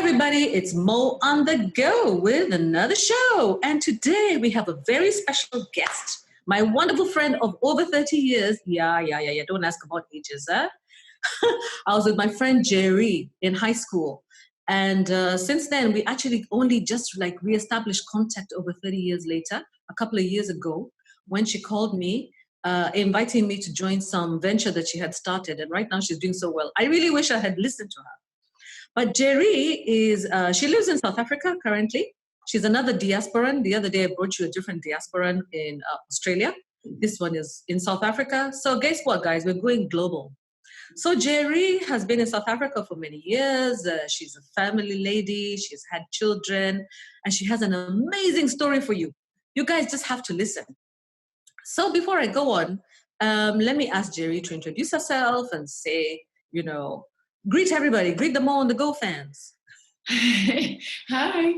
everybody, it's Mo on the go with another show. And today we have a very special guest, my wonderful friend of over 30 years. Yeah. Don't ask about ages, huh? I was with my friend Njeri in high school. And since then, we actually only just reestablished contact over 30 years later, a couple of years ago, when she called me, inviting me to join some venture that she had started. And right now she's doing so well. I really wish I had listened to her. But Njeri she lives in South Africa currently. She's another diasporan. The other day I brought you a different diasporan in Australia. This one is in South Africa. So guess what, guys? We're going global. So Njeri has been in South Africa for many years. She's a family lady. She's had children. And she has an amazing story for you. You guys just have to listen. So before I go on, let me ask Njeri to introduce herself and say, greet everybody. Greet them all on the Go fans. Hi,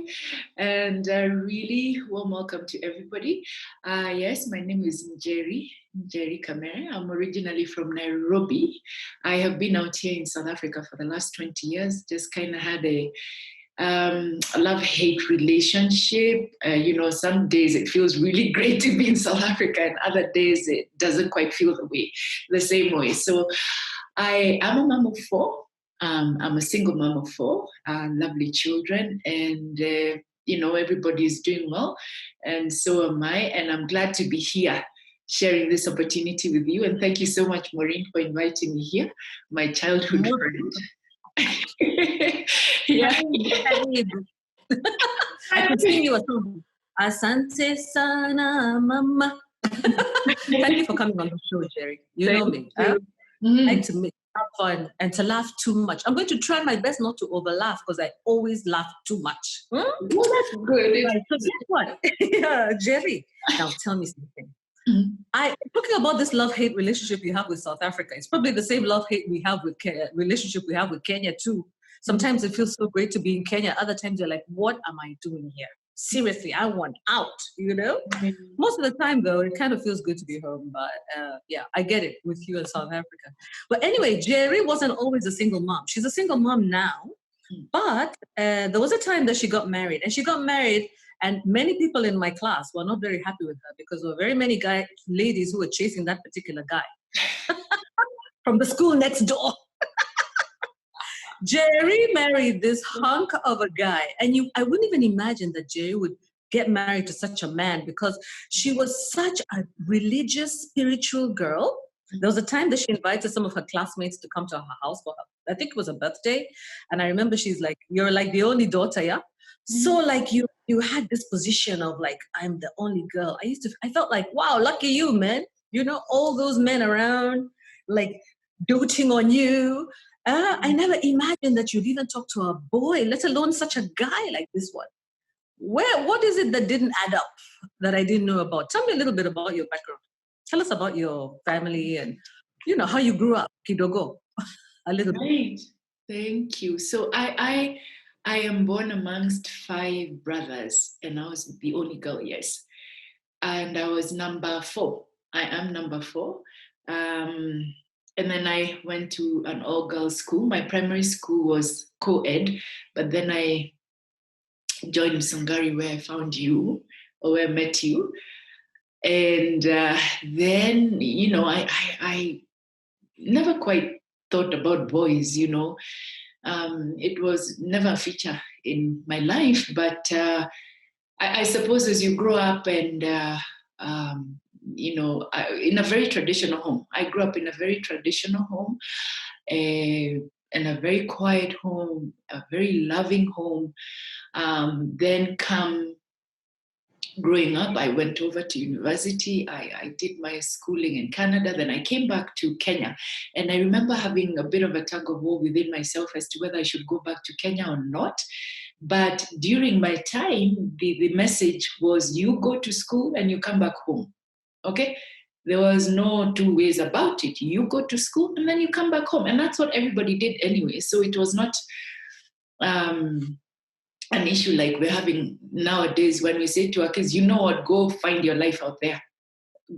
and really warm welcome to everybody. Yes, my name is Njeri Kamere. I'm originally from Nairobi. I have been out here in South Africa for the last 20 years. Just kind of had a love-hate relationship. Some days it feels really great to be in South Africa, and other days it doesn't quite feel the same way. So I am a mom of four. I'm a single mom of four, lovely children, and everybody's doing well, and so am I. And I'm glad to be here sharing this opportunity with you. And thank you so much, Maureen, for inviting me here, my childhood friend. Yeah. I could sing you a song. Asante sana, mama. Thank you for coming on the show, Njeri. You know me. I like to have fun and to laugh too much. I'm going to try my best not to overlaugh because I always laugh too much. Well, that's good. Right, so guess what? Njeri, now tell me something. Talking about this love-hate relationship you have with South Africa, it's probably the same love-hate we have with relationship we have with Kenya too. Sometimes it feels so great to be in Kenya. Other times you're like, what am I doing here? Seriously, I want out, Most of the time, though, it kind of feels good to be home. But I get it with you in South Africa. But anyway, Njeri wasn't always a single mom. She's a single mom now. But there was a time that she got married. And she got married, and many people in my class were not very happy with her because there were very many ladies who were chasing that particular guy from the school next door. Njeri married this hunk of a guy, and I wouldn't even imagine that Njeri would get married to such a man because she was such a religious, spiritual girl. There was a time that she invited some of her classmates to come to her house for her, I think it was a birthday, and I remember she's like, "You're like the only daughter, yeah." So like you had this position of like, I'm the only girl. I felt like, wow, lucky you, man. All those men around, like doting on you. I never imagined that you'd even talk to a boy, let alone such a guy like this one. What is it that didn't add up that I didn't know about? Tell me a little bit about your background. Tell us about your family and, how you grew up, Kidogo, a little bit. Thank you. So I am born amongst 5 brothers, and I was the only girl, yes. And I was number 4. I am number 4. And then I went to an all-girls school. My primary school was co-ed, but then I joined Sangari where I found you, or where I met you. And then, I never quite thought about boys, It was never a feature in my life, but I suppose as you grow up and in a very traditional home. I grew up in a very traditional home, in a very quiet home, a very loving home. Then growing up, I went over to university. I did my schooling in Canada. Then I came back to Kenya. And I remember having a bit of a tug of war within myself as to whether I should go back to Kenya or not. But during my time, the message was, you go to school and you come back home. Okay? There was no 2 ways about it. You go to school and then you come back home. And that's what everybody did anyway. So it was not an issue like we're having nowadays when we say to our kids, go find your life out there.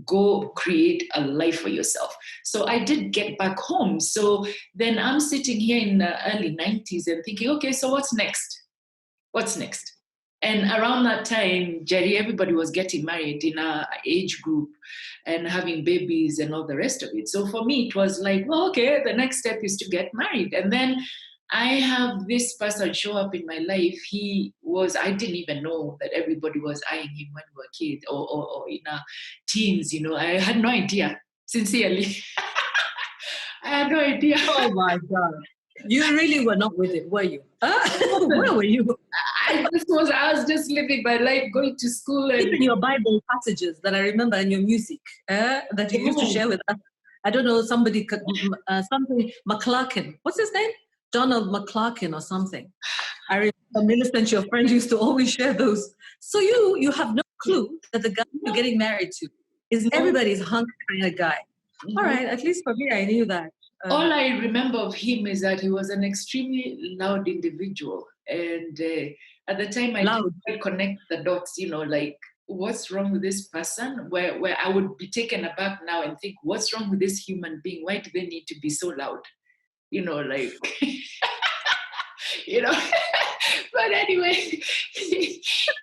Go create a life for yourself. So I did get back home. So then I'm sitting here in the early 90s and thinking, okay, so what's next? What's next? And around that time, Njeri, everybody was getting married in our age group and having babies and all the rest of it. So for me, it was like, well, okay, the next step is to get married. And then I have this person show up in my life. I didn't even know that everybody was eyeing him when we were kids or in our teens, I had no idea, sincerely. I had no idea. Oh my God. You really were not with it, were you? Where were you? I was just living my life, going to school. And even your Bible passages that I remember in your music that you used to share with us. I don't know, something McClarkin. What's his name? Donald McClarkin or something. I remember Millicent, your friend, used to always share those. So you have no clue that the guy you're getting married to is everybody's hunk kind of guy. All right, at least for me, I knew that. All I remember of him is that he was an extremely loud individual. And at the time, I didn't connect the dots, like, what's wrong with this person? Where I would be taken aback now and think, what's wrong with this human being? Why do they need to be so loud? Like, But anyway,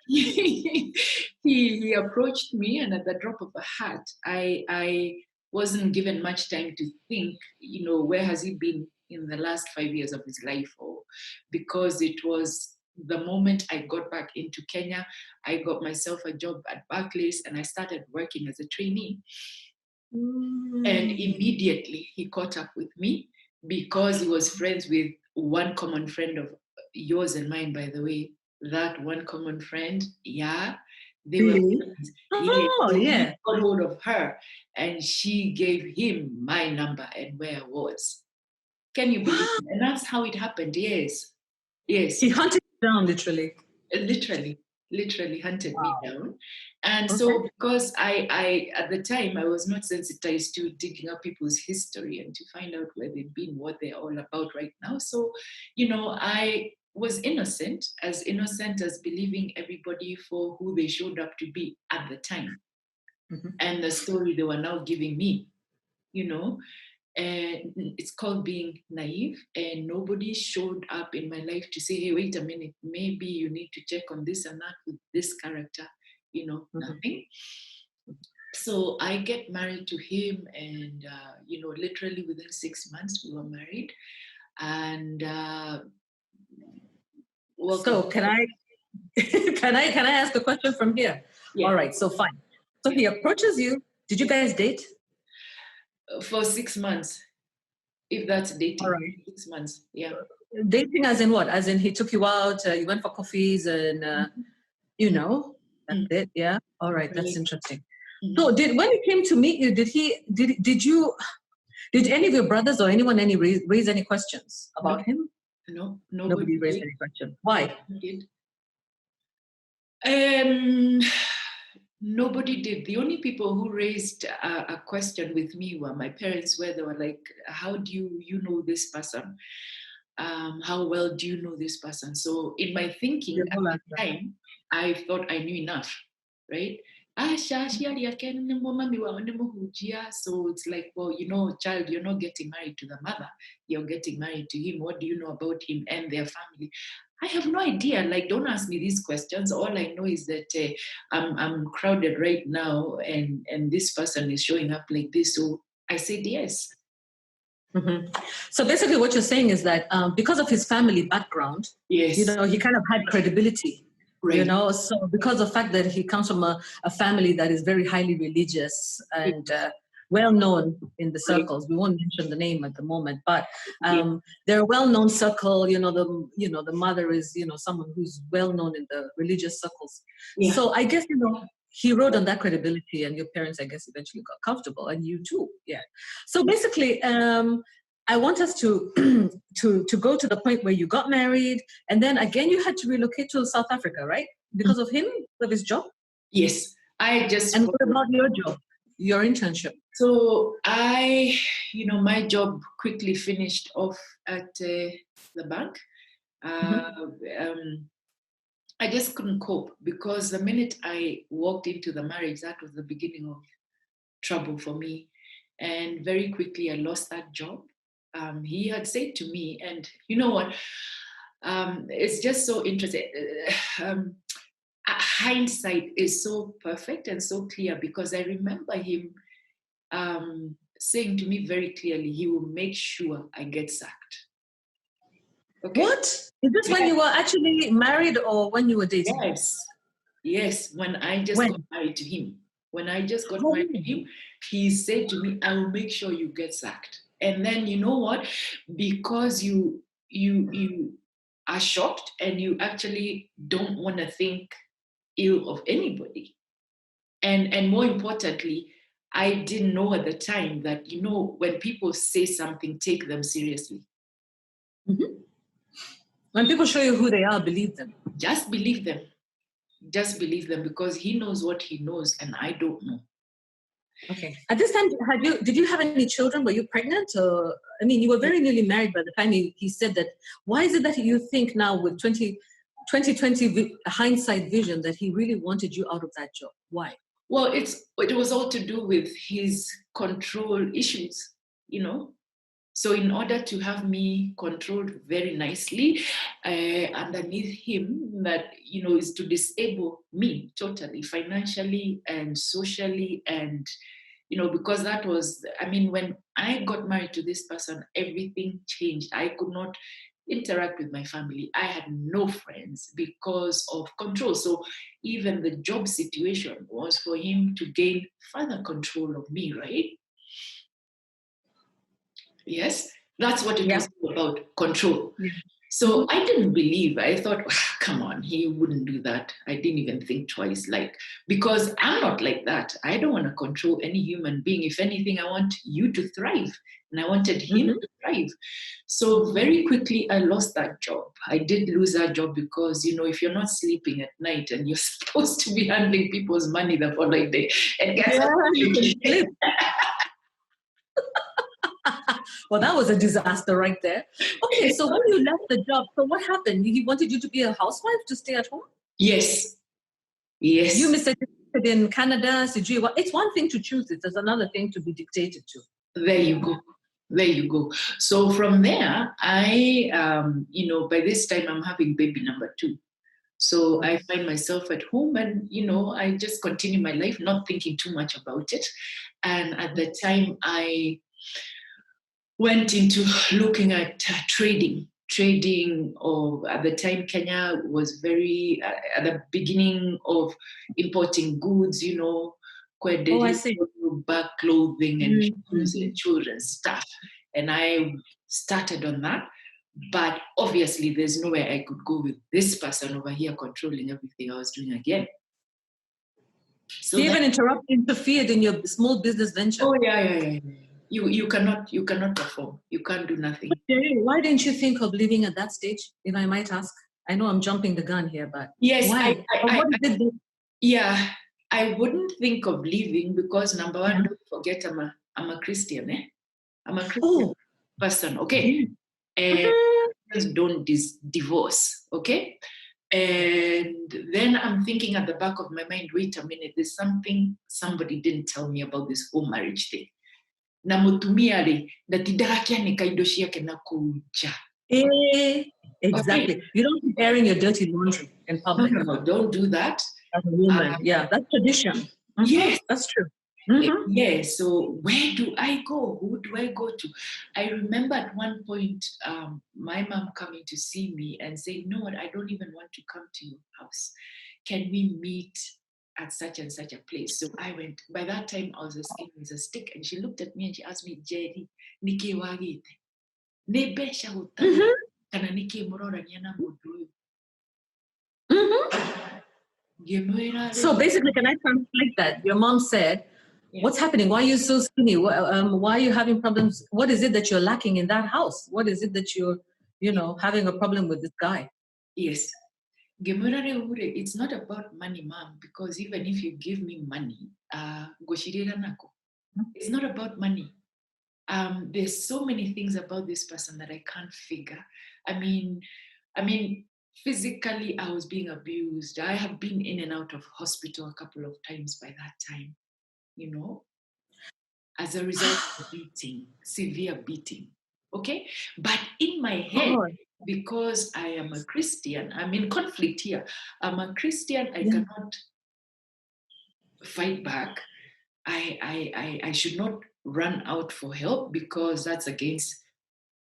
he approached me, and at the drop of a hat, I wasn't given much time to think, where has he been in the last 5 years of his life? Or because it was the moment I got back into Kenya, I got myself a job at Barclays and I started working as a trainee. And immediately he caught up with me because he was friends with one common friend of yours and mine, by the way. That one common friend, they were friends. He got hold of her and she gave him my number and where I was. Can you believe it? And that's how it happened. Yes. He hunted you down, literally. Literally hunted me down. And so because I at the time I was not sensitized to digging up people's history and to find out where they've been, what they're all about right now. So, I was innocent as believing everybody for who they showed up to be at the time. And the story they were now giving me, and it's called being naive, and nobody showed up in my life to say, hey, wait a minute, maybe you need to check on this and that with this character, nothing. So I get married to him, and literally within 6 months we were married. And so can I ask a question from here? All right, so fine. So he approaches you. Did you guys date? For 6 months, if that's dating. All right. 6 months, yeah. Dating as in what? As in he took you out, you went for coffees and, that's it, yeah? All right, that's interesting. So when he came to meet you, did any of your brothers or anyone raise any questions about him? No, nobody raised any questions. Why? Nobody did. The only people who raised a question with me were my parents, where they were like, how do you know this person? How well do you know this person? So in my thinking at the time, I thought I knew enough, right? So it's like, well, child, you're not getting married to the mother. You're getting married to him. What do you know about him and their family? I have no idea. Like, don't ask me these questions. All I know is that I'm crowded right now, and this person is showing up like this. So I said yes. So basically, what you're saying is that because of his family background, yes, he kind of had credibility. Right. So because of the fact that he comes from a family that is very highly religious and well known in the circles. We won't mention the name at the moment, but they're a well-known circle. The mother is someone who's well known in the religious circles. Yeah. So I guess he rode on that credibility, and your parents, I guess, eventually got comfortable, and you too. Yeah. So basically, I want us to to go to the point where you got married, and then again you had to relocate to South Africa, right? Because of him, of his job. Yes, And what about your job, your internship? So my job quickly finished off at the bank. I just couldn't cope, because the minute I walked into the marriage, that was the beginning of trouble for me. And very quickly, I lost that job. He had said to me, and you know what? It's just so interesting. Hindsight is so perfect and so clear, because I remember him saying to me very clearly, he will make sure I get sacked. Okay. What? Is this when you were actually married or when you were dating? Yes. When I just got married to him. When I just got married to him, he said to me, I will make sure you get sacked. And then you know what? Because you are shocked and you actually don't want to think ill of anybody. And more importantly, I didn't know at the time that, when people say something, take them seriously. Mm-hmm. When people show you who they are, believe them. Just believe them. Just believe them, because he knows what he knows and I don't know. Okay. At this time, did you have any children? Were you pregnant? Or, I mean, you were very nearly married by the time he said that. Why is it that you think now with 2020 hindsight vision that he really wanted you out of that job? Why? Well, it was all to do with his control issues, So in order to have me controlled very nicely underneath him, that, is to disable me totally, financially and socially. And, because that was, when I got married to this person, everything changed. I could not interact with my family. I had no friends because of control. So even the job situation was for him to gain further control of me, right? Yes, that's what it was about, control. Yeah. So I didn't believe. I thought, come on, he wouldn't do that. I didn't even think twice, because I'm not like that. I don't want to control any human being. If anything, I want you to thrive. And I wanted him to thrive. So very quickly, I lost that job. I did lose that job because, if you're not sleeping at night and you're supposed to be handling people's money the following day, and guess what? Well, that was a disaster right there. Okay, so when you left the job, so what happened? He wanted you to be a housewife, to stay at home? Yes. You misselected in Canada, CG. It's one thing to choose it. There's another thing to be dictated to. There you go. So from there, I, by this time I'm having baby number 2. So I find myself at home and, I just continue my life, not thinking too much about it. And at the time I went into looking at trading, or at the time Kenya was very at the beginning of importing goods, I see. back clothing and shoes and children's stuff. And I started on that. But obviously there's no way I could go with this person over here controlling everything I was doing again. So he even interfered in your small business venture. Oh yeah. You cannot perform. You can't do nothing. Why didn't you think of leaving at that stage, if I might ask? I know I'm jumping the gun here, but yes, why? I wouldn't think of leaving because number one, don't forget I'm a Christian, I'm a Christian person, okay? And don't divorce, okay? And then I'm thinking at the back of my mind, wait a minute, there's something somebody didn't tell me about this whole marriage thing. Na mutumia ri ndatindagakianika indo ciake na kuja. Exactly. Okay. You don't be airing your dirty laundry in public. No, don't do that. As a woman, that's tradition. Yes, that's true. Yeah, so where do I go? Who do I go to? I remember at one point my mom coming to see me and saying, no, I don't even want to come to your house. Can we meet at such and such a place? So I went. By that time, I was as skinny as a stick. And she looked at me and she asked me, Njeri, niki wagite? Nebesha utana kana niki mororania na mundu. So basically, can I translate that? Your mom said, what's happening? Why are you so skinny? Why are you having problems? What is it that you're lacking in that house? What is it that you're, having a problem with this guy? Yes. It's not about money, mom, because even if you give me money, it's not about money. There's so many things about this person that I can't figure. I mean, physically, I was being abused. I have been in and out of hospital a couple of times by that time, as a result of beating, severe beating. Okay. But in my head, Oh, because I am a Christian, I'm in conflict here. I'm a Christian, I yeah. cannot fight back. I should not run out for help because that's against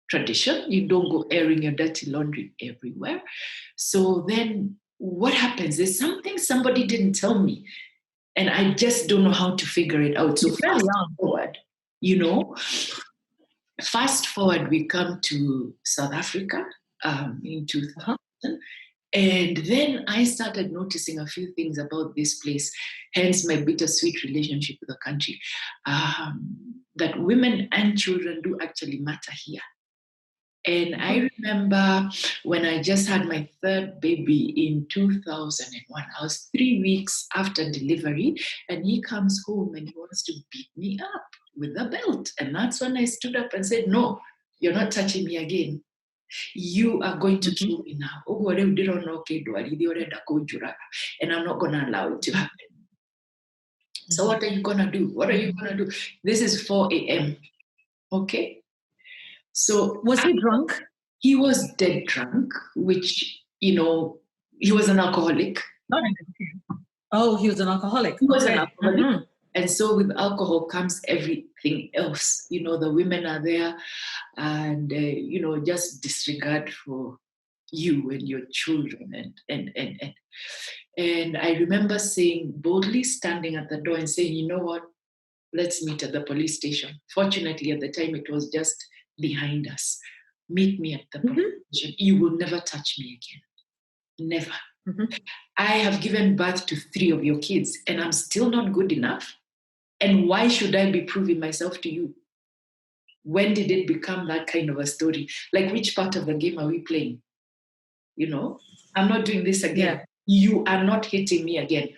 tradition. You don't go airing your dirty laundry everywhere. So then what happens? There's something somebody didn't tell me, and I just don't know how to figure it out. So You're very young. forward, you know, fast forward, we come to South Africa in 2000. Uh-huh. And then I started noticing a few things about this place, hence my bittersweet relationship with the country, that women and children do actually matter here. And I remember when I just had my third baby in 2001, I was 3 weeks after delivery, and he comes home and he wants to beat me up with a belt. And that's when I stood up and said, no, you're not touching me again. You are going to kill me now. And I'm not going to allow it to happen. So what are you going to do? What are you going to do? This is 4 a.m. Okay. So Was he drunk? He was dead drunk, which, he was an alcoholic. Oh, he was an alcoholic. He was an alcoholic. And so with alcohol comes everything else. The women are there and, just disregard for you and your children. And I remember boldly standing at the door and saying, you know what, let's meet at the police station. Fortunately, at the time, it was just behind us. Meet me at the police station. You will never touch me again. Never. I have given birth to 3 of your kids and I'm still not good enough. And why should I be proving myself to you? When did it become that kind of a story? Like, which part of the game are we playing? I'm not doing this again. Yeah. You are not hitting me again.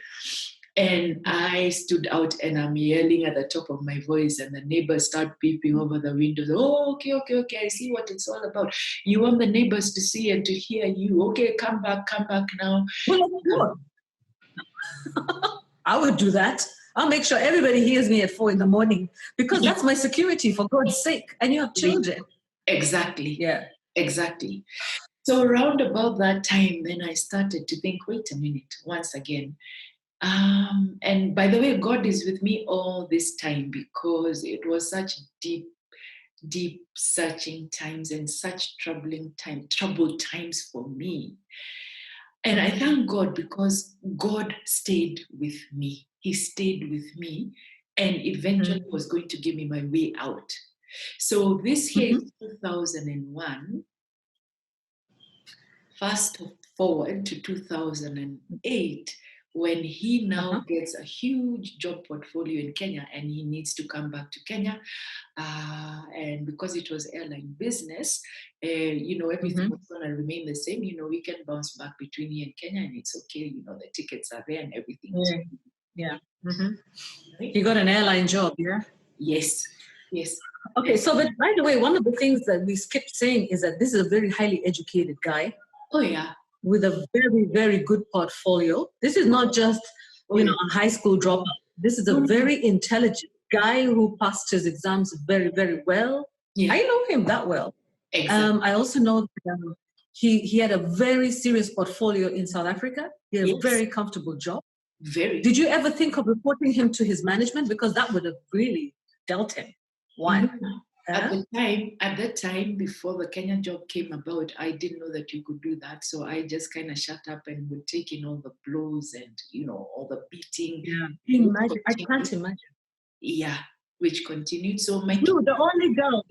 And I stood out and I'm yelling at the top of my voice, and the neighbors start peeping over the windows. Oh, okay, I see what it's all about. You want the neighbors to see and to hear you. Okay, come back now. Well, I would do that. I'll make sure everybody hears me at 4 a.m, because that's my security, for God's sake. And you have children. Exactly. Yeah. Exactly. So around about that time, then I started to think, wait a minute, once again. And by the way, God is with me all this time, because it was such deep searching times and such troubled times for me. And I thank God, because God stayed with me. He stayed with me and eventually was going to give me my way out. So this here is 2001. Fast forward to 2008, when he now gets a huge job portfolio in Kenya and he needs to come back to Kenya. And because it was airline business, everything was going to remain the same. We can bounce back between here and Kenya and it's okay. The tickets are there and everything. Yeah. He got an airline job, yeah? Yes. Okay, so but by the way, one of the things that we skipped saying is that this is a very highly educated guy. Oh, yeah. With a very, very good portfolio. This is not just, a high school dropout. This is a very intelligent guy who passed his exams very, very well. Yeah. I know him that well. Exactly. I also know that he had a very serious portfolio in South Africa. He had a very comfortable job. Very. Did you ever think of reporting him to his management? Because that would have really dealt him. One. At that time, before the Kenya job came about, I didn't know that you could do that. So I just kind of shut up and would take in all the blows and, all the beating. Yeah. I can't imagine. Yeah, which continued. So the only girl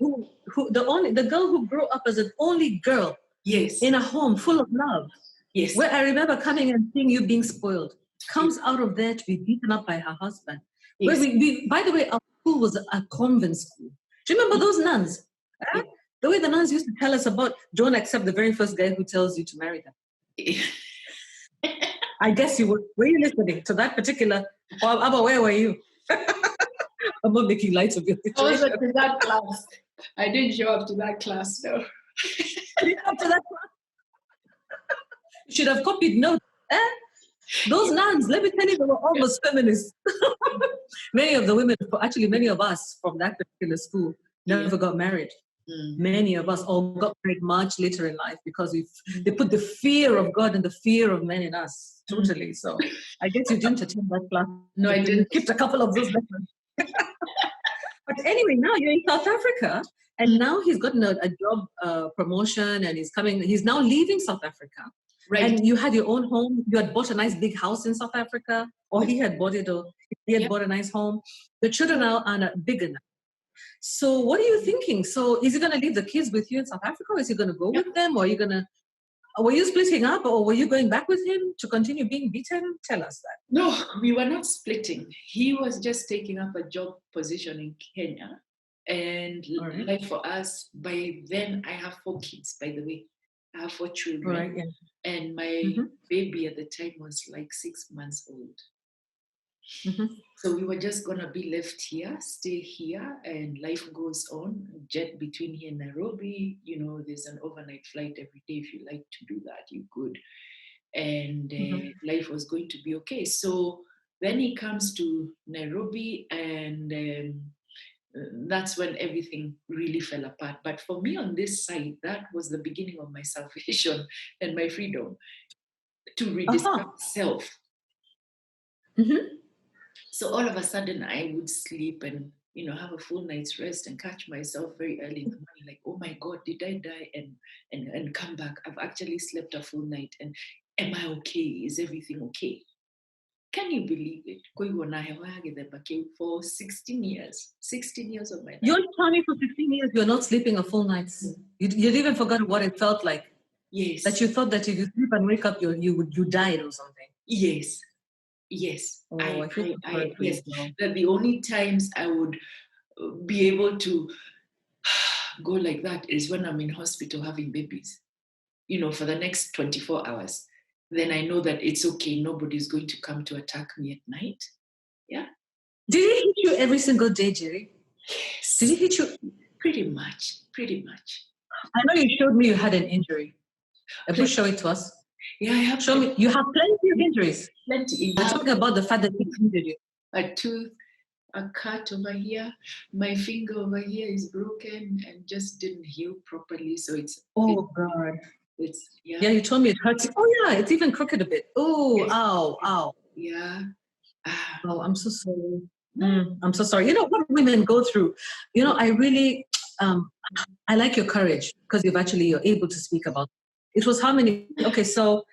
the girl who grew up as an only girl. Yes. In a home full of love. Yes. Where I remember coming and seeing you being spoiled. Comes out of there to be beaten up by her husband. Yes. Where by the way, our school was a convent school. Do you remember those nuns? Yes. The way the nuns used to tell us about, don't accept the very first guy who tells you to marry them. I guess you were you listening to that particular, Abba, where were you? I'm not making light of your situation. I wasn't in that class. I didn't show up to that class, though. You didn't come to that class? You should have copied notes. Those nuns, let me tell you, they were almost feminists. Many of the women, actually many of us from that particular school, never got married. Many of us all got married much later in life because they put the fear of God and the fear of men in us. Totally. So I guess you didn't attend that class. No, I You didn't. skipped a couple of those lessons. But anyway, now you're in South Africa, and now he's gotten a job promotion, and he's now leaving South Africa. Right. And you had your own home. You had bought a nice big house in South Africa, or he had bought it, or he had bought a nice home. The children now are bigger now. So what are you thinking? So is he going to leave the kids with you in South Africa, or is he going to go with them, or were you splitting up, or were you going back with him to continue being beaten? Tell us that. No, we were not splitting. He was just taking up a job position in Kenya. And like for us, by then I have 4 kids, by the way. I have 4 children. Right, yeah. And my baby at the time was like 6 months old. So we were just going to be left here, stay here, and life goes on. Jet between here and Nairobi, there's an overnight flight every day. If you like to do that, you could. And life was going to be okay. So then he comes to Nairobi, and that's when everything really fell apart. But for me on this side, that was the beginning of my salvation and my freedom to rediscover self. So all of a sudden I would sleep and, have a full night's rest and catch myself very early in the morning, like, oh my God, did I die? And come back. I've actually slept a full night. And am I okay? Is everything okay? Can you believe it? For 16 years of my life. You're telling me for 16 years you're not sleeping a full night. You even forgot what it felt like. Yes. That you thought that if you sleep and wake up, you died or something. Yes. Yes. Yes. That the only times I would be able to go like that is when I'm in hospital having babies, for the next 24 hours. Then I know that it's okay. Nobody's going to come to attack me at night. Yeah. Did he hit you every single day, Njeri? Yes. Did he hit you? Pretty much. I know you showed me you had an injury. Please show it to us. Yeah, I have. Show me. You have plenty of injuries. Plenty. We're talking about the fact that he injured you. A tooth, a cut over here. My finger over here is broken and just didn't heal properly. So God. Yeah, you told me it hurts. Oh yeah, it's even crooked a bit. Oh, yes. Ow. Yeah. Oh, I'm so sorry. I'm so sorry. What women go through. I really, I like your courage because you're able to speak about it. It was how many? Okay, so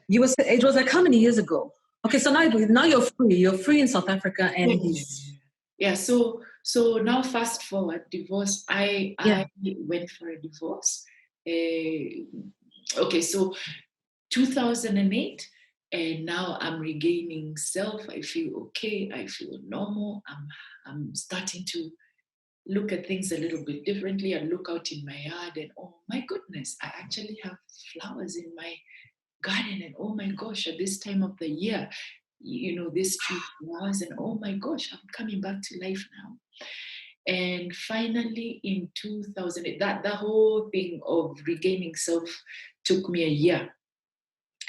it was like how many years ago? Okay, so now you're free. You're free in South Africa, and yeah. So now fast forward, divorce. I went for a divorce. Okay, so 2008, and now I'm regaining self. I feel okay. I feel normal. I'm starting to look at things a little bit differently. I look out in my yard, and oh my goodness, I actually have flowers in my garden, and oh my gosh, at this time of the year, this tree flowers, and oh my gosh, I'm coming back to life now. And finally in 2008, the whole thing of regaining self took me a year.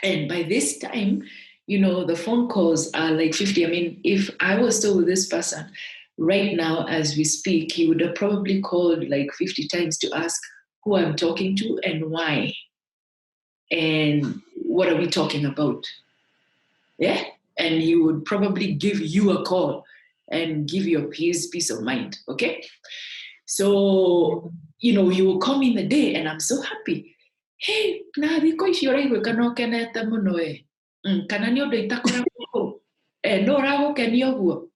And by this time, the phone calls are like 50. I mean, if I was still with this person right now as we speak, he would have probably called like 50 times to ask who I'm talking to and why. And what are we talking about? Yeah. And he would probably give you a call and give you his peace of mind. Okay. So, he will call me in the day and I'm so happy. Hey, na thiko icio ũraigua kana ũkenete mũno kana nĩ ũndũ itakoragwo no ũragũkenia ũguo.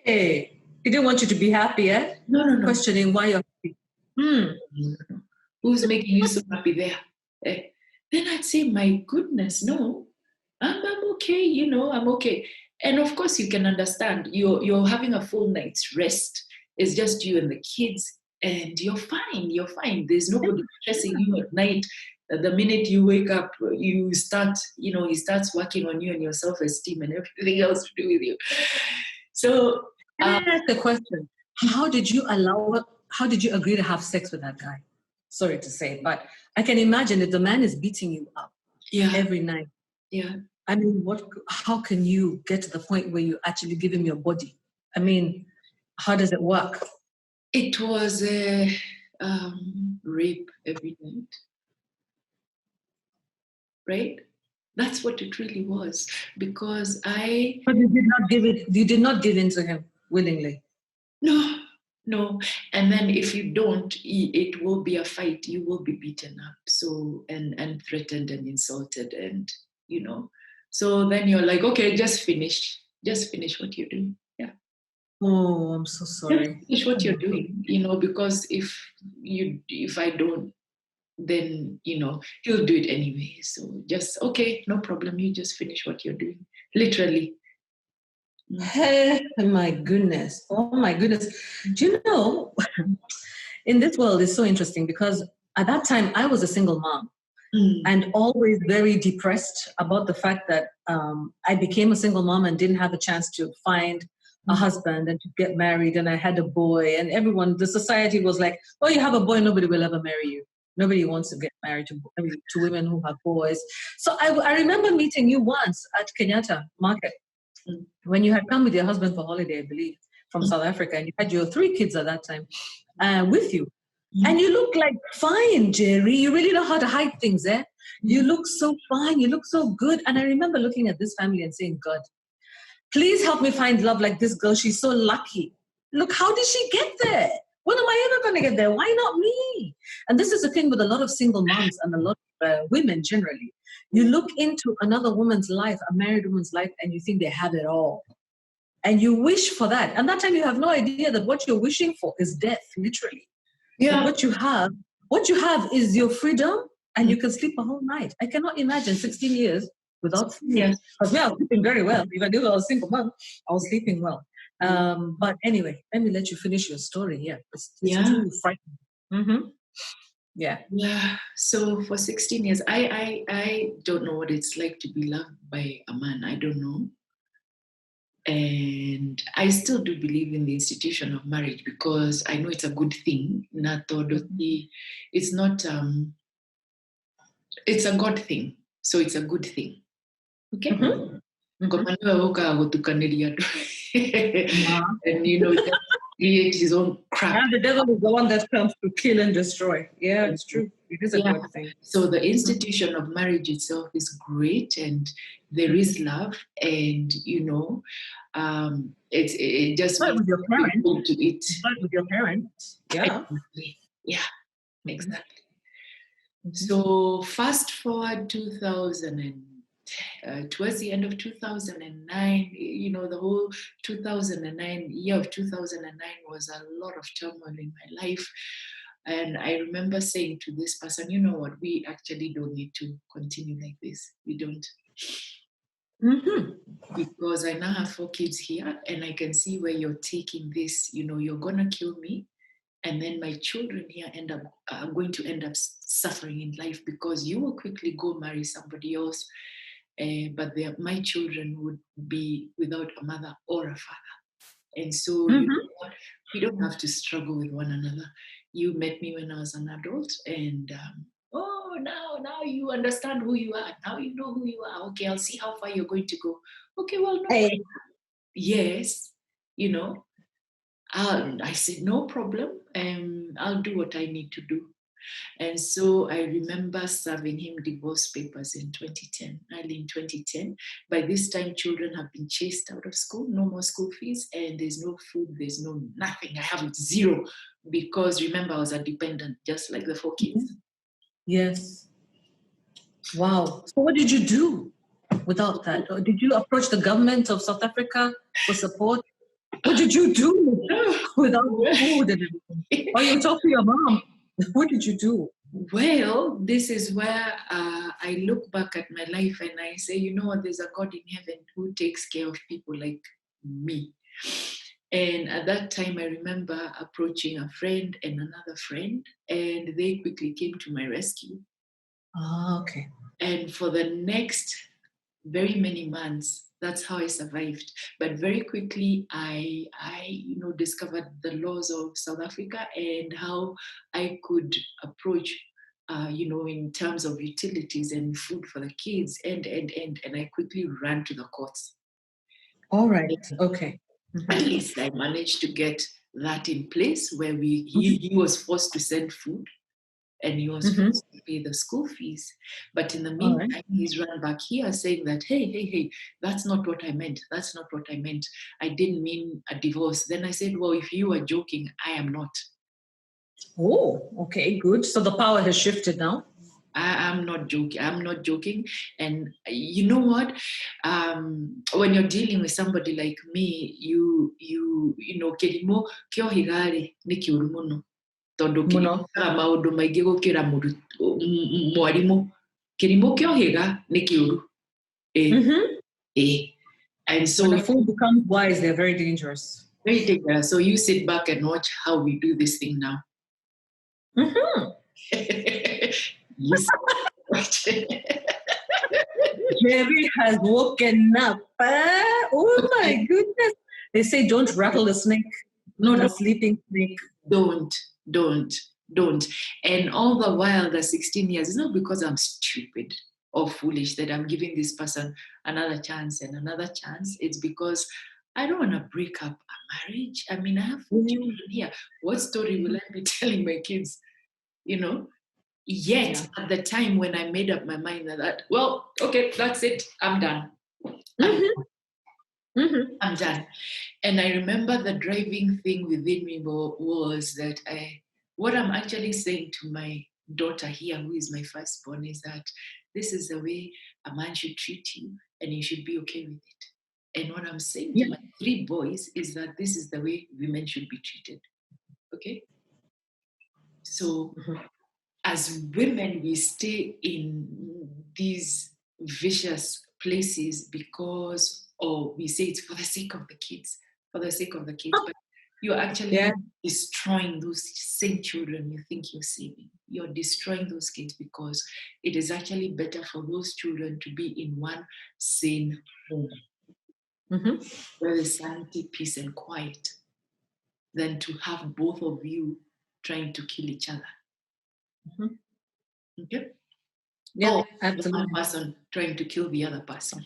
Hey, he didn't want you to be happy, eh? No. Questioning why you're happy. Who's making you so happy there? Then I'd say, my goodness, no, I'm okay, I'm okay. And of course, you can understand, you're having a full night's rest. It's just you and the kids, and you're fine. There's nobody stressing you at night. The minute you wake up, you start, he starts working on you and your self-esteem and everything else to do with you. So, can I ask a question? How did you agree to have sex with that guy? Sorry to say, but I can imagine if the man is beating you up every night. Yeah. I mean, how can you get to the point where you actually give him your body? I mean, how does it work? It was a rape every night, right? That's what it really was, because But you did not give it. You did not give in to him willingly. no. And then if you don't, it will be a fight. You will be beaten up, so and threatened and insulted, and So then you're like, okay, just finish what you're doing. Yeah. Oh, I'm so sorry. Finish what you're doing, because if I don't, then he'll do it anyway. So just, okay, no problem. You just finish what you're doing. Literally. Hey, my goodness. Oh my goodness. Do you know, in this world is so interesting because at that time I was a single mom and always very depressed about the fact that I became a single mom and didn't have a chance to find a husband and to get married. And I had a boy, and the society was like, oh, you have a boy, nobody will ever marry you. Nobody wants to get married to women who have boys. So I remember meeting you once at Kenyatta Market when you had come with your husband for holiday, I believe, from South Africa, and you had your 3 kids at that time with you. And you look like fine, Njeri. You really know how to hide things, eh? You look so fine. You look so good. And I remember looking at this family and saying, God, please help me find love like this girl. She's so lucky. Look, how did she get there? When am I ever going to get there? Why not me? And this is the thing with a lot of single moms and a lot of women generally. You look into another woman's life, a married woman's life, and you think they have it all. And you wish for that. And that time you have no idea that what you're wishing for is death, literally. Yeah. But what you have is your freedom, and you can sleep a whole night. I cannot imagine 16 years without sleep. Yes. Because I was sleeping very well. If I knew I was a single mom, I was sleeping well. But anyway, let me let you finish your story here. It's too frightening. Mm-hmm. Yeah. Yeah. So for 16 years, I don't know what it's like to be loved by a man. I don't know. And I still do believe in the institution of marriage because I know it's a good thing. It's not, it's a God thing. So it's a good thing. Okay? And just create his own crap. And the devil is the one that comes to kill and destroy. Yeah, it's true. It is a good thing. So the institution of marriage itself is great, and there is love, and it just Start with your parents. to it. Start with your parents. Yeah. Exactly. Yeah. Exactly. So fast forward 2000 towards the end of 2009, the whole 2009 year of 2009 was a lot of turmoil in my life. And I remember saying to this person, you know what, we actually don't need to continue like this. We don't. Because I now have 4 kids here, and I can see where you're taking this. You're going to kill me. And then my children here are going to end up suffering in life because you will quickly go marry somebody else. But my children would be without a mother or a father. And so we don't have to struggle with one another. You met me when I was an adult, and now you understand who you are. Now you know who you are. Okay, I'll see how far you're going to go. Okay, well, no. Hey. Yes, I said, no problem. I'll do what I need to do. And so I remember serving him divorce papers in 2010, early in 2010. By this time, children have been chased out of school, no more school fees, and there's no food, there's no nothing. I have 0 because remember, I was a dependent, just like the 4 kids. Yes. Wow. So what did you do without that? Or did you approach the government of South Africa for support? What did you do without food and everything? Or you talk to your mom? What did you do? Well, this is where I look back at my life and I say, you know what, there's a God in heaven who takes care of people like me. And at that time, I remember approaching a friend and another friend, and they quickly came to my rescue. Okay. And for the next very many months, that's how I survived. But very quickly, I discovered the laws of South Africa and how I could approach, in terms of utilities and food for the kids. And I quickly ran to the courts. All right. Okay. At least I managed to get that in place where he was forced to send food and he was forced to pay the school fees. But in the meantime, he's run back here saying that, hey, that's not what I meant. That's not what I meant. I didn't mean a divorce. Then I said, well, if you are joking, I am not. Oh, okay, good. So the power has shifted now. I'm not joking. I'm not joking. And you know what? When you're dealing with somebody like me, you know, kerimo kyo higare ni kiuru muno. Tondu kirimo kaga maundu maingi gukira mwarimu. Kirimo kyo higa ni kiuru. And so when a fool becomes wise, they're very dangerous. Very dangerous. So you sit back and watch how we do this thing now. Yes. Njeri has woken up. Oh my goodness. They say don't rattle the snake. Not a sleeping snake. Don't. And all the while, the 16 years, it's not because I'm stupid or foolish that I'm giving this person another chance and another chance. It's because I don't want to break up a marriage. I mean, I have 4 children here. What story will I be telling my kids? You know? Yet, at the time when I made up my mind that, well, okay, that's it. I'm done. I'm done. And I remember the driving thing within me was that what I'm actually saying to my daughter here, who is my firstborn, is that this is the way a man should treat you and you should be okay with it. And what I'm saying to my 3 boys is that this is the way women should be treated. Okay? So as women, we stay in these vicious places because, we say it's for the sake of the kids, but you're actually destroying those same children you think you're saving. You're destroying those kids because it is actually better for those children to be in one sane home where there's sanity, peace, and quiet than to have both of you trying to kill each other. Okay? Yeah, absolutely. One person trying to kill the other person,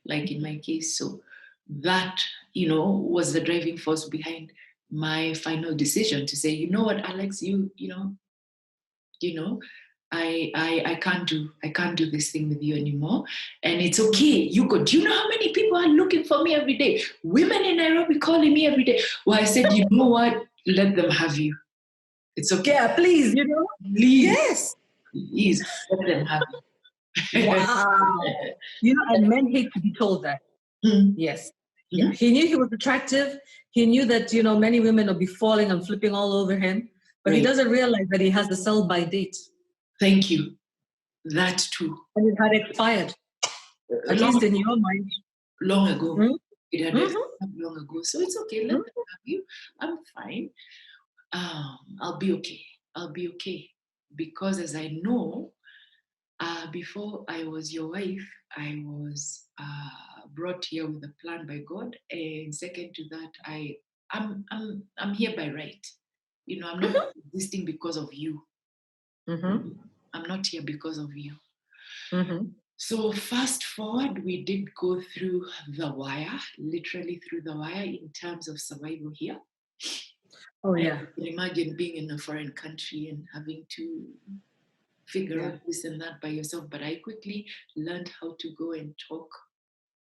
like in my case. So that, was the driving force behind my final decision to say, you know what, Alex, I can't do this thing with you anymore. And it's okay. You go, do you know how many people are looking for me every day? Women in Nairobi calling me every day. Well, I said, you know what? Let them have you. It's okay. Yeah, please, Please. Yes. Please, let them have you. Wow. And men hate to be told that. Yes. Yeah. He knew he was attractive. He knew that, many women will be falling and flipping all over him. But he doesn't realize that he has the sell-by date. Thank you. That too. And it had expired. At least in your mind. Long ago. It had expired long ago. So it's okay. Let them have you. I'm fine. I'll be okay. Because as I know, before I was your wife, I was brought here with a plan by God. And second to that, I'm here by right. I'm not existing because of you. I'm not here because of you. So fast forward, we did go through the wire, literally through the wire in terms of survival here. Oh, yeah. You can imagine being in a foreign country and having to figure out this and that by yourself. But I quickly learned how to go and talk,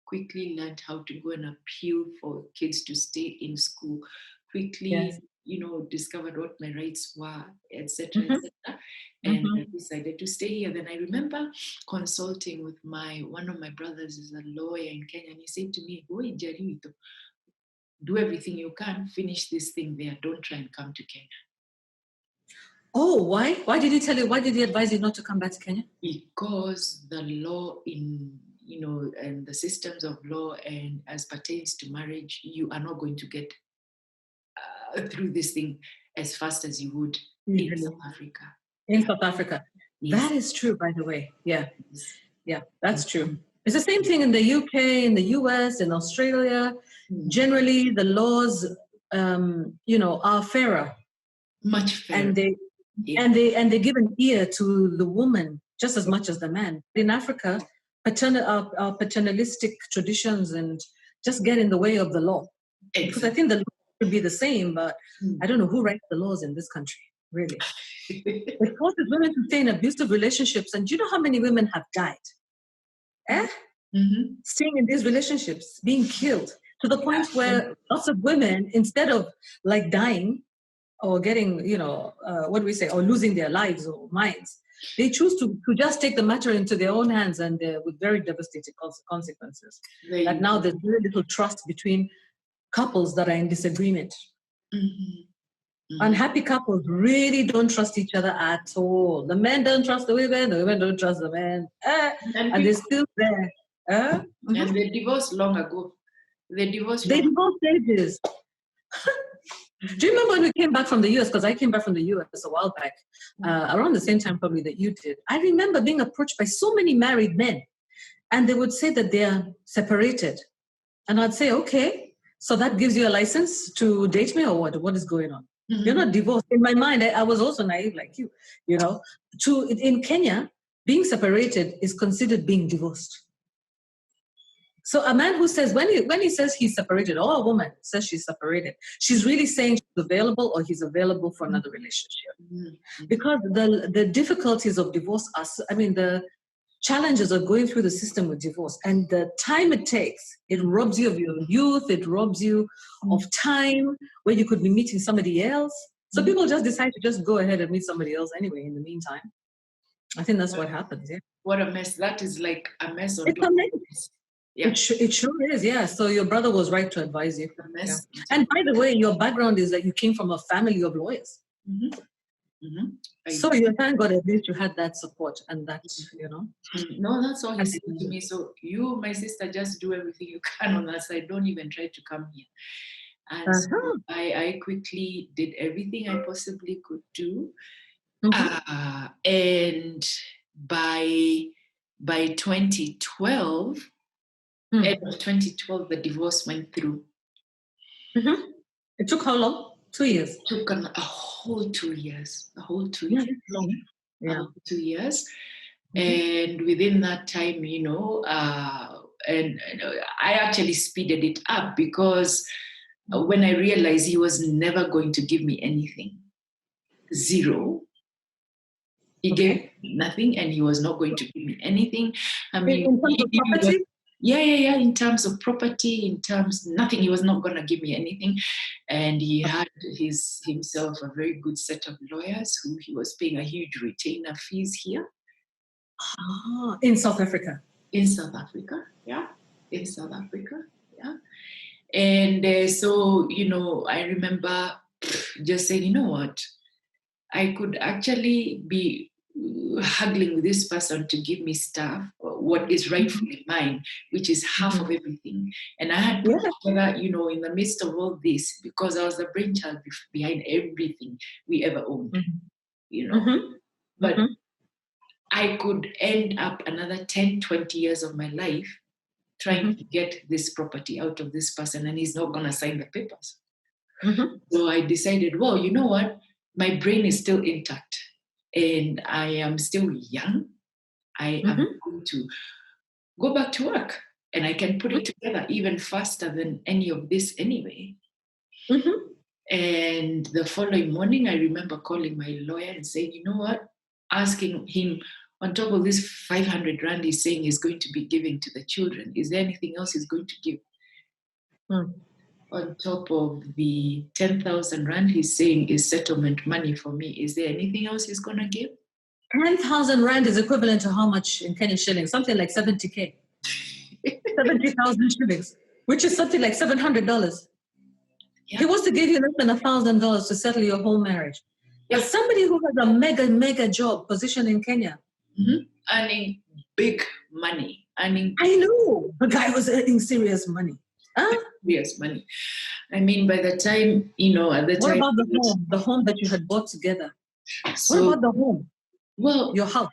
quickly learned how to go and appeal for kids to stay in school, quickly, discovered what my rights were, etc., and I decided to stay here. Then I remember consulting with one of my brothers is a lawyer in Kenya, and he said to me, "Oi, Njeri, do everything you can, finish this thing there. Don't try and come to Kenya." Oh, why? Why did he advise you not to come back to Kenya? Because the law and the systems of law and as pertains to marriage, you are not going to get through this thing as fast as you would in South Africa. In South Africa. Yes. That is true, by the way. Yeah. Yeah, that's true. It's the same thing in the UK, in the US, in Australia. Generally, the laws, are fairer. Much fairer. And they give an ear to the woman just as much as the man. In Africa, paternalistic traditions and just get in the way of the law. Exactly. Because I think the law should be the same, but I don't know who writes the laws in this country, really. It forces women to stay in abusive relationships. And do you know how many women have died? Staying in these relationships, being killed, to the point where lots of women, instead of like dying or getting, what do we say, or losing their lives or minds, they choose to just take the matter into their own hands, and with very devastating consequences. That now there's very little trust between couples that are in disagreement. Unhappy couples really don't trust each other at all. The men don't trust the women don't trust the men, and they're still there. And they divorced long ago. They divorced ages. Do you remember when we came back from the US? Because I came back from the US a while back, around the same time probably that you did. I remember being approached by so many married men, and they would say that they are separated. And I'd say, okay, so that gives you a license to date me, or what? What is going on? You're not divorced. In my mind, I was also naive like you, in Kenya, being separated is considered being divorced. So a man who says, when he says he's separated, or a woman says she's separated, she's really saying she's available or he's available for another relationship. Because the difficulties of divorce are, the challenges of going through the system with divorce and the time it takes, it robs you of your youth, it robs you of time where you could be meeting somebody else. So people just decide to just go ahead and meet somebody else anyway in the meantime. I think that's what happens, yeah. What a mess. That is like a mess. It's a mess. Yeah. It sure is, yeah. So your brother was right to advise you. Yeah. And by the way, your background is that you came from a family of lawyers. So you thank God at least you had that support and that, No, that's all he said to me. So you, my sister, just do everything you can on that side. Don't even try to come here. And so I quickly did everything I possibly could do. And by 2012, end of 2012, the divorce went through. It took how long? 2 years. It took a whole 2 years. A whole 2 years. Yeah, it's long. Yeah. 2 years. And within that time, and I actually speeded it up because when I realized he was never going to give me anything, zero. He gave me nothing, and he was not going to give me anything. I mean, in terms of property? Yeah. In terms of property, in terms nothing. He was not going to give me anything, and he had himself a very good set of lawyers who he was paying a huge retainer fees here. In South Africa. In South Africa, yeah. In South Africa, yeah. And so I remember just saying, you know what, I could actually be haggling with this person to give me stuff, what is rightfully mine, which is half of everything. And I had put together, in the midst of all this, because I was the brainchild behind everything we ever owned, But I could end up another 10, 20 years of my life trying to get this property out of this person, and he's not going to sign the papers. So I decided, well, you know what? My brain is still intact and I am still young. I am going to go back to work, and I can put it together even faster than any of this anyway. And the following morning, I remember calling my lawyer and saying, you know what? Asking him, on top of this 500 rand he's saying he's going to be giving to the children, is there anything else he's going to give? On top of the 10,000 rand he's saying is settlement money for me, is there anything else he's going to give? 10,000 rand is equivalent to how much in Kenyan shillings? Something like 70K. 70,000 shillings, which is something like $700. He wants to give you less than $1,000 to settle your whole marriage. But somebody who has a mega job position in Kenya, earning big money, I know the guy was earning serious money. Serious money. I mean, by the time at the time. What about the home that you had bought together? So, what about the home? Well, your house.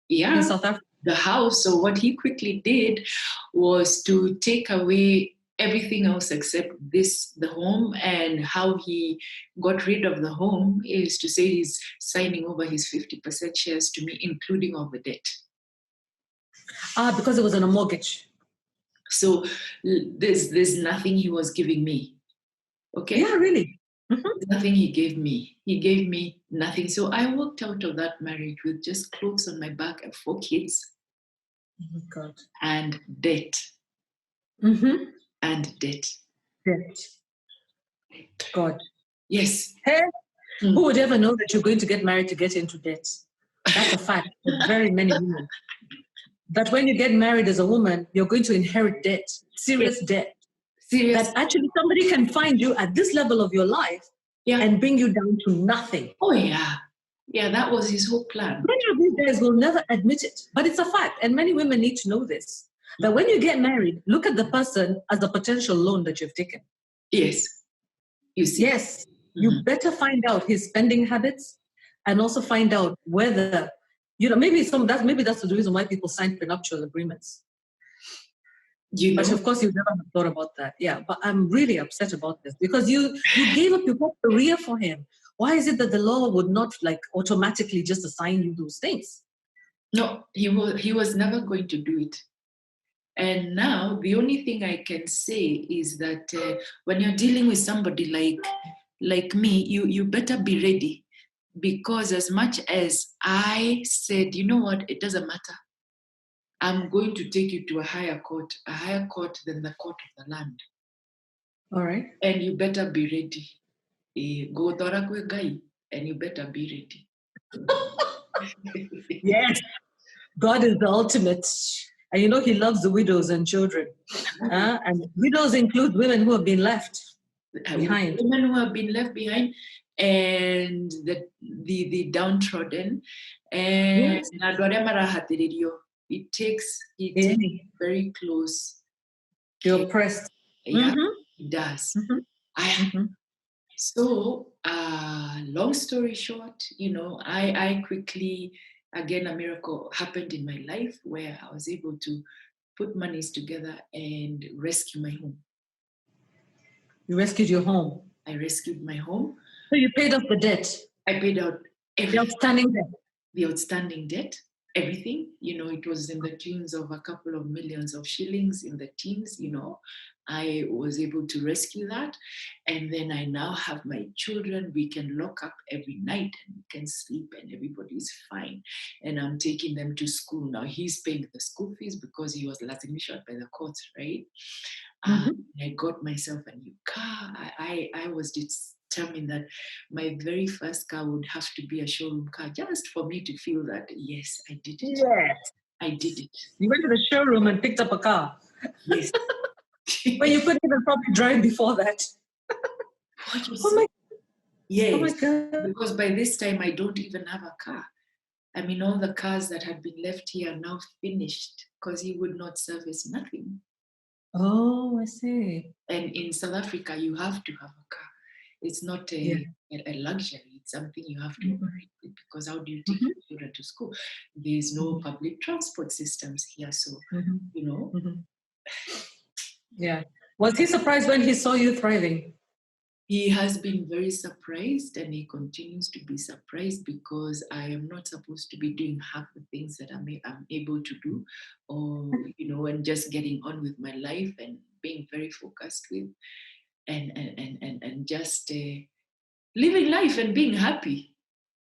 Yeah, in South Africa. The house. So what he quickly did was to take away everything else except the home, and how he got rid of the home is to say he's signing over his 50% shares to me, including all the debt. Because it was on a mortgage. So there's nothing he was giving me. Okay. Yeah, really. Nothing he gave me. He gave me nothing. So I walked out of that marriage with just clothes on my back and 4 kids Oh, God. and debt. Mm-hmm. And debt. Debt. God. Yes. Hey, who would ever know that you're going to get married to get into debt? That's a fact for very many women. That when you get married as a woman, you're going to inherit debt, serious debt. Serious. That actually somebody can find you at this level of your life and bring you down to nothing. Oh, yeah. Yeah, that was his whole plan. Many of these guys will never admit it, but it's a fact. And many women need to know this. That when you get married, look at the person as a potential loan that you've taken. Yes. You see. Yes. You better find out his spending habits and also find out whether, maybe that's the reason why people sign prenuptial agreements. But of course, you never have thought about that. Yeah, but I'm really upset about this because you gave up your whole career for him. Why is it that the law would not automatically just assign you those things? No, he was never going to do it. And now the only thing I can say is that when you're dealing with somebody like me, you better be ready, because as much as I said, you know what, it doesn't matter. I'm going to take you to a higher court than the court of the land. All right. And you better be ready. Go guy, and you better be ready. Yes. God is the ultimate. And he loves the widows and children. And widows include women who have been left behind. Women who have been left behind, and the downtrodden. And it takes very close. You're oppressed. Yeah, it does. So, long story short, I quickly, again, a miracle happened in my life where I was able to put monies together and rescue my home. You rescued your home? I rescued my home. So you paid off the debt? I paid out everything. The outstanding debt? The outstanding debt, everything. It was in the tunes of a couple of millions of shillings, in the teens. I was able to rescue that. And then I now have my children. We can lock up every night and we can sleep and everybody's fine. And I'm taking them to school. Now he's paying the school fees because he was shot by the courts, right? I got myself a new car. I was determined that my very first car would have to be a showroom car, just for me to feel that, yes, I did it. Yes. I did it. You went to the showroom and picked up a car. Yes. But you couldn't even probably drive before that. Oh my. Yes. Oh my God. Because by this time, I don't even have a car. I mean, all the cars that had been left here are now finished because he would not service nothing. Oh, I see. And in South Africa, you have to have a car. It's not a luxury. It's something you have to operate with, because how do you take your children to school? There's no public transport systems here. So, Yeah. Was he surprised when he saw you thriving? He has been very surprised, and he continues to be surprised, because I am not supposed to be doing half the things that I'm able to do, or, and just getting on with my life and being very focused with, and just living life and being happy.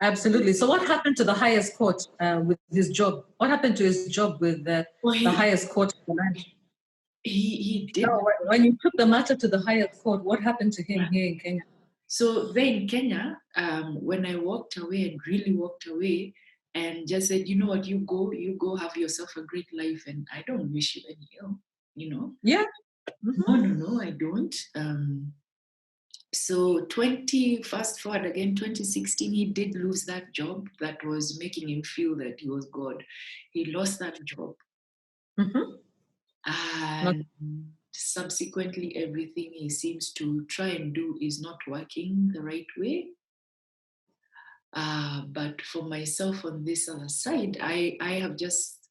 Absolutely. So what happened to the highest court with his job? What happened to his job with the highest court of the land? He did. No, when you took the matter to the highest court, what happened to him here in Kenya? So there in Kenya, when I walked away and really walked away and just said, you know what, you go have yourself a great life, and I don't wish you any ill, Yeah. No, I don't. So fast forward again, 2016, he did lose that job that was making him feel that he was God. He lost that job. And subsequently, everything he seems to try and do is not working the right way. But for myself on this other side, I have just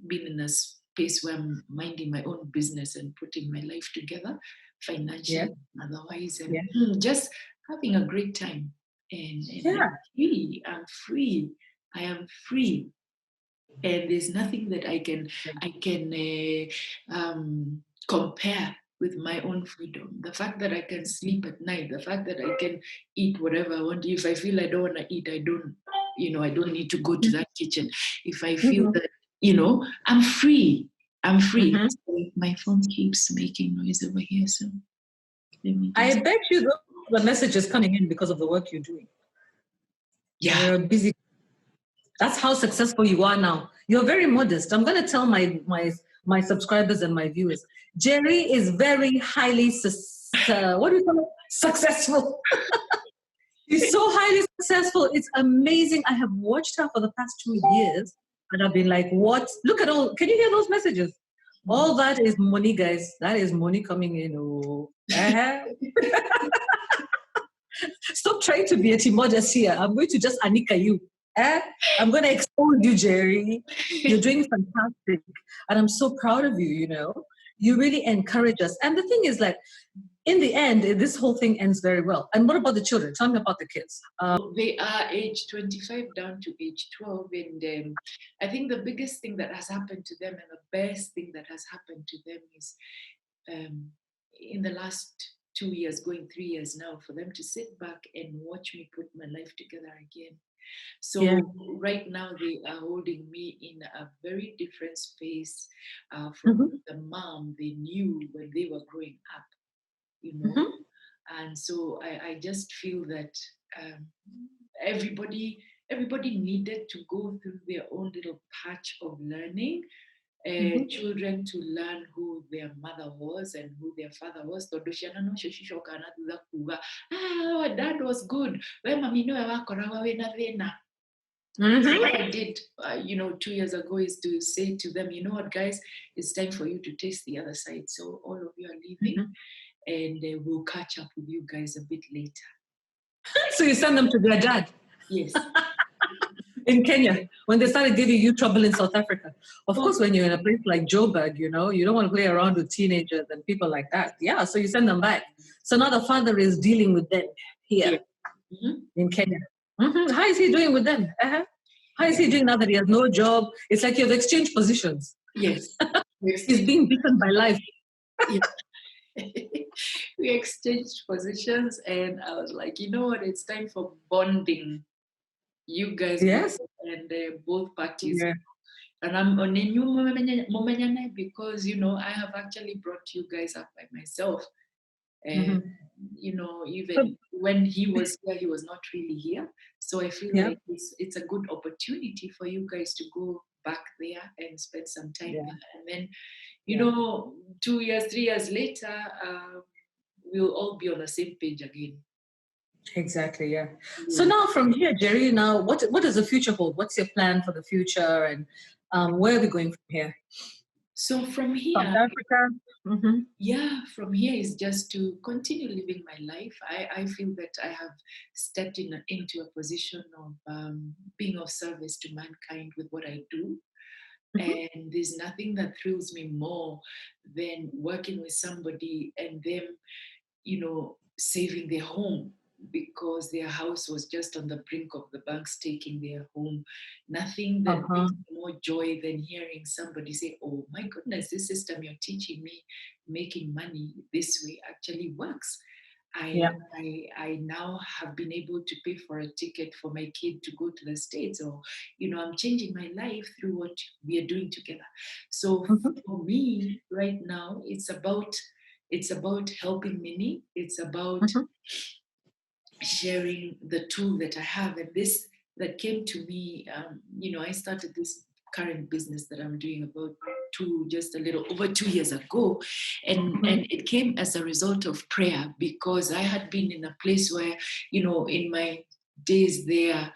been in a space where I'm minding my own business and putting my life together financially, otherwise, and just having a great time. And I'm free. I am free. And there's nothing that I can compare with my own freedom. The fact that I can sleep at night, the fact that I can eat whatever I want. If I feel I don't want to eat, I don't need to go to that kitchen. If I feel that, I'm free. I'm free. My phone keeps making noise over here, so let me I bet you the messages coming in because of the work you're doing. Yeah. You're busy. That's how successful you are now. You're very modest. I'm going to tell my subscribers and my viewers, Njeri is very highly, successful. She's so highly successful. It's amazing. I have watched her for the past 2 years and I've been like, what? Look at all, can you hear those messages? All that is money, guys. That is money coming in. Oh. Stop trying to be a modest here. I'm going to just Anika you. I'm going to expose you, Njeri. You're doing fantastic. And I'm so proud of you, You really encourage us. And the thing is, like, in the end, this whole thing ends very well. And what about the children? Tell me about the kids. They are age 25 down to age 12. And I think the biggest thing that has happened to them and the best thing that has happened to them is in the last 2 years, going 3 years now, for them to sit back and watch me put my life together again. So right now they are holding me in a very different space from the mom they knew when they were growing up, And so I just feel that everybody needed to go through their own little patch of learning. Children to learn who their mother was and who their father was. Dad was good. What I did, 2 years ago is to say to them, you know what, guys, it's time for you to taste the other side. So all of you are leaving and we'll catch up with you guys a bit later. So you send them to their dad? Yes. In Kenya, when they started giving you trouble in South Africa. Of course, when you're in a place like Joburg, you don't want to play around with teenagers and people like that. Yeah, so you send them back. So now the father is dealing with them here in Kenya. How is he doing with them? How is he doing now that he has no job? It's like you have exchanged positions. Yes. He's being beaten by life. We exchanged positions and I was like, you know what, it's time for bonding. You guys and both parties. Yeah. And I'm on a new moment because, I have actually brought you guys up by myself. And, even when he was here, he was not really here. So I feel like it's a good opportunity for you guys to go back there and spend some time there. And then, 2 years, 3 years later, we'll all be on the same page again. Exactly, yeah. So now from here, Njeri, now what does the future hold? What's your plan for the future and where are we going from here? So from here, South Africa. From here is just to continue living my life. I feel that I have stepped into a position of being of service to mankind with what I do. And there's nothing that thrills me more than working with somebody and them, saving their home because their house was just on the brink of the banks taking their home. Nothing that brings more joy than hearing somebody say, oh my goodness, this system you're teaching me, making money this way actually works. I now have been able to pay for a ticket for my kid to go to the States, or, I'm changing my life through what we are doing together. So for me right now, it's about helping many. It's about sharing the tool that I have. And this that came to me, I started this current business that I'm doing about just a little over 2 years ago. And it came as a result of prayer, because I had been in a place where, in my days there,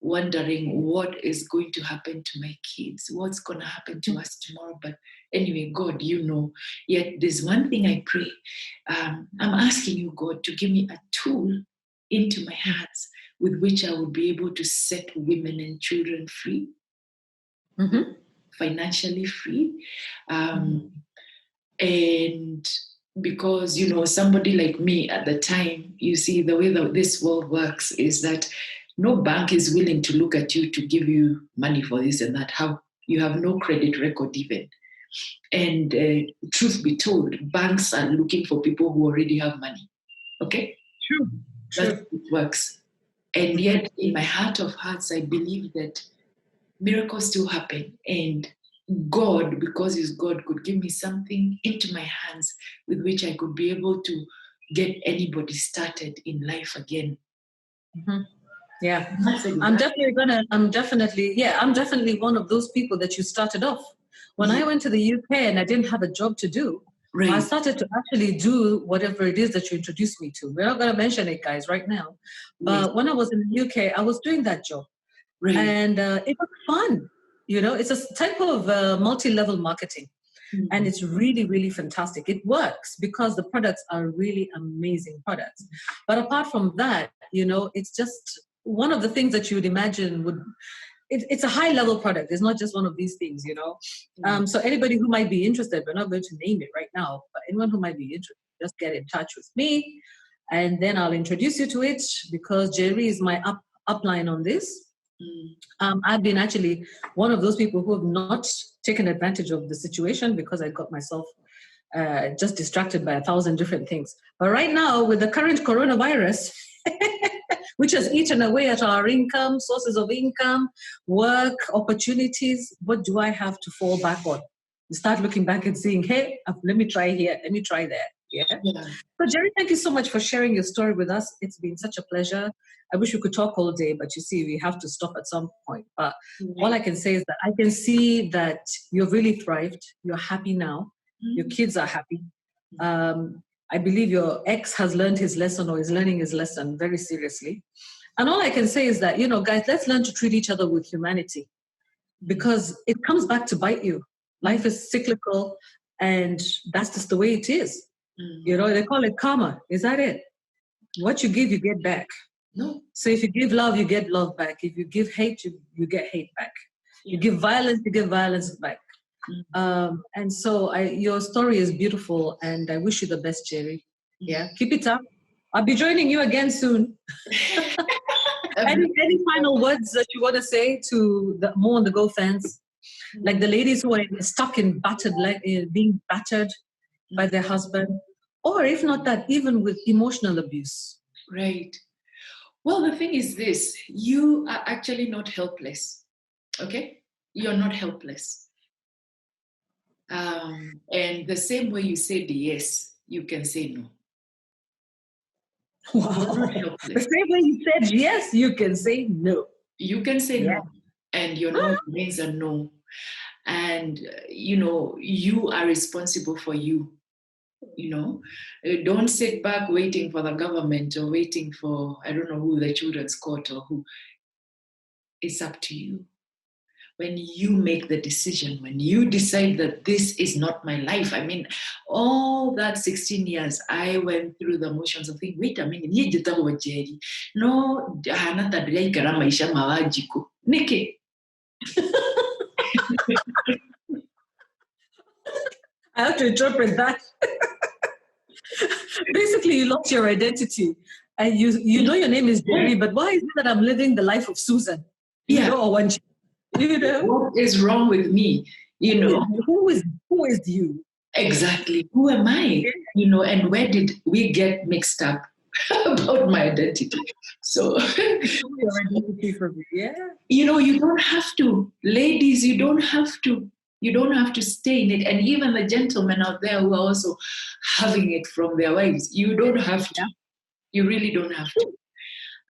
wondering what is going to happen to my kids, what's going to happen to us tomorrow. But anyway, God, yet there's one thing I pray. I'm asking you, God, to give me a tool into my hands with which I would be able to set women and children free, financially free. And because, somebody like me at the time, you see, the way that this world works is that no bank is willing to look at you to give you money for this and that. How you have no credit record even. And truth be told, banks are looking for people who already have money. Okay? True. That's how it works. And yet, in my heart of hearts, I believe that miracles still happen. And God, because He's God, could give me something into my hands with which I could be able to get anybody started in life again. Mm-hmm. Yeah, I'm definitely one of those people that you started off. When I went to the UK and I didn't have a job to do, Right. I started to actually do whatever it is that you introduced me to. We're not going to mention it, guys, right now. But when I was in the UK, I was doing that job. Right. And it was fun. You know, it's a type of multi-level marketing. And it's really, really fantastic. It works because the products are really amazing products. But apart from that, you know, it's just one of the things that you would imagine it's a high level product. It's not just one of these things, you know. So anybody who might be interested, we're not going to name it right now, but anyone who might be interested, just get in touch with me. And then I'll introduce you to it because Njeri is my upline on this. I've been actually one of those people who have not taken advantage of the situation because I got myself just distracted by 1,000 different things. But right now, with the current coronavirus, which has eaten away at our income, sources of income, work, opportunities, what do I have to fall back on? You start looking back and saying, hey, let me try here, let me try there. Yeah. So Njeri, thank you so much for sharing your story with us. It's been such a pleasure. I wish we could talk all day, but you see, we have to stop at some point. But all I can say is that I can see that you've really thrived. You're happy now. Your kids are happy. I believe your ex has learned his lesson or is learning his lesson very seriously. And all I can say is that, you know, guys, let's learn to treat each other with humanity because it comes back to bite you. Life is cyclical and that's just the way it is. You know, they call it karma. Is that it? What you give, you get back. No. So if you give love, you get love back. If you give hate, you get hate back. You give violence, you get violence back. And so your story is beautiful and I wish you the best, Njeri. Yeah, keep it up. I'll be joining you again soon. Any final words that you want to say to the More on the Go fans? Like the ladies who are stuck in battered, like being battered by their husband, or if not that, even with emotional abuse. Right. Well, the thing is this, you are actually not helpless. Okay? You're not helpless. And the same way you said yes, you can say no. Wow. The same way you said yes, you can say no. You can say no. And your no remains a no. And, you know, you are responsible for you. You know, don't sit back waiting for the government or waiting for, I don't know who, the children's court or who. It's up to you. When you make the decision, when you decide that this is not my life, I mean, all that 16 years, I went through the motions of thinking, wait a minute, no, Nikki. I have to interpret that. Basically, you lost your identity. And you know your name is Njeri, but why is it that I'm living the life of Susan? You know, or Wang'ati? You know? What is wrong with me? You know, who is you? Exactly. Who am I? You know, and where did we get mixed up about my identity? So, your identity for me, you know, you don't have to, ladies. You don't have to stay in it. And even the gentlemen out there who are also having it from their wives, you don't have to. You really don't have to.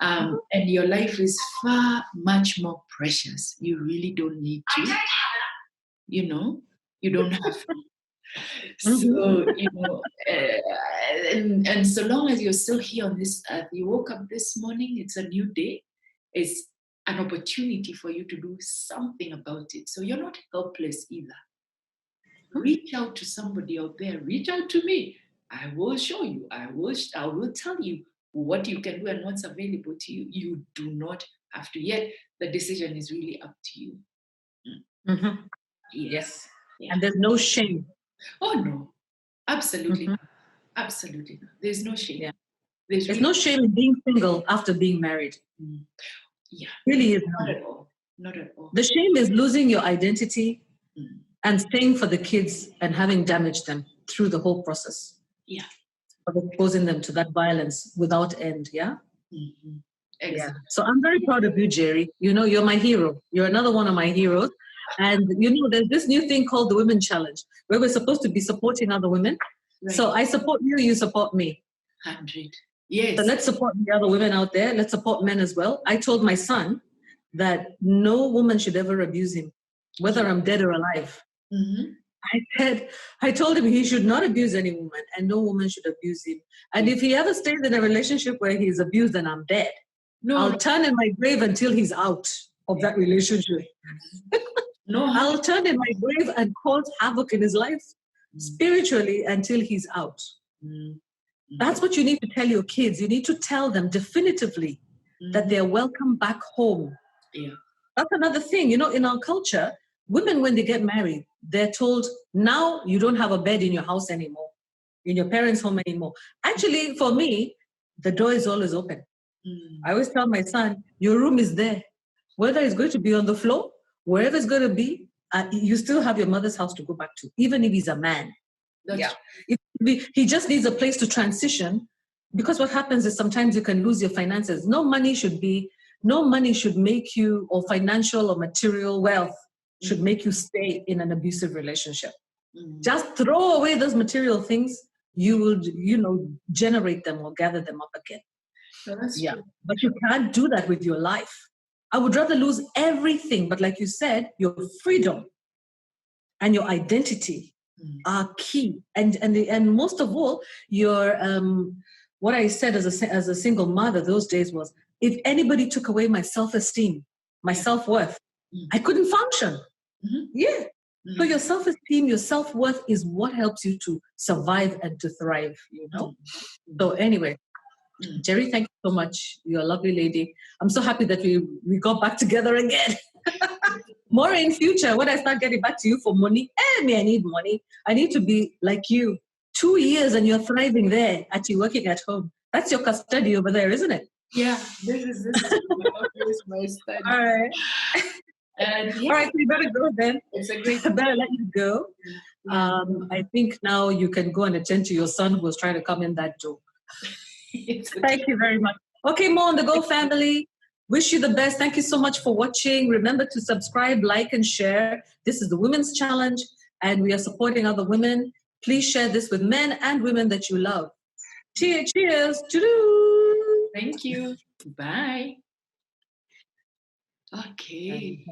And your life is far much more precious. You really don't need to. You know, you don't have to. So, you know, and so long as you're still here on this earth, you woke up this morning, it's a new day. It's an opportunity for you to do something about it. So you're not helpless either. Reach out to somebody out there. Reach out to me. I will show you. I will tell you what you can do and what's available to you. You do not have to. Yet the decision is really up to you. Yes. Yeah. And there's no shame. Oh no, absolutely not. Absolutely not. There's no shame. Yeah. There's no shame in being single after being married. Yeah. Really is not at all. Not at all. The shame is losing your identity and staying for the kids and having damaged them through the whole process. Yeah. Of exposing them to that violence without end, yeah? Mm-hmm. Yeah. Exactly. So I'm very proud of you, Njeri. You know, you're my hero. You're another one of my heroes. And, you know, there's this new thing called the Women Challenge, where we're supposed to be supporting other women. Right. So I support you, you support me. 100. Yes. So let's support the other women out there. Let's support men as well. I told my son that no woman should ever abuse him, whether I'm dead or alive. Mm-hmm. I told him he should not abuse any woman and no woman should abuse him. And if he ever stays in a relationship where he's abused and I'm dead, I'll turn in my grave until he's out of that relationship. I'll turn in my grave and cause havoc in his life spiritually until he's out. That's what you need to tell your kids. You need to tell them definitively that they're welcome back home. Yeah. That's another thing. You know, in our culture, women, when they get married, they're told, now you don't have a bed in your house anymore, in your parents' home anymore. Actually, for me, the door is always open. I always tell my son, your room is there. Whether it's going to be on the floor, wherever it's going to be, you still have your mother's house to go back to, even if he's a man. He just needs a place to transition, because what happens is sometimes you can lose your finances. No money should make you, or financial or material wealth should make you stay in an abusive relationship. Just throw away those material things. You will, generate them or gather them up again. True. But you can't do that with your life. I would rather lose everything, but like you said, your freedom and your identity are key. And most of all, your what I said as a single mother those days was, if anybody took away my self-esteem, my self-worth, I couldn't function. So your self-esteem, your self-worth is what helps you to survive and to thrive, So anyway, Njeri, thank you so much. You're a lovely lady. I'm so happy that we got back together again. More in future, when I start getting back to you for money, I need money. I need to be like you. 2 years and you're thriving there, actually working at home. That's your custody over there, isn't it? Yeah, this is my study. All right. All right, we better go then. It's a great. I better let you go. I think now you can go and attend to your son who was trying to come in that door. Thank you very much. Okay, More on the Go family. Wish you the best. Thank you so much for watching. Remember to subscribe, like, and share. This is the Women's Challenge, and we are supporting other women. Please share this with men and women that you love. Cheers. Cheers. Thank you. Bye. Okay.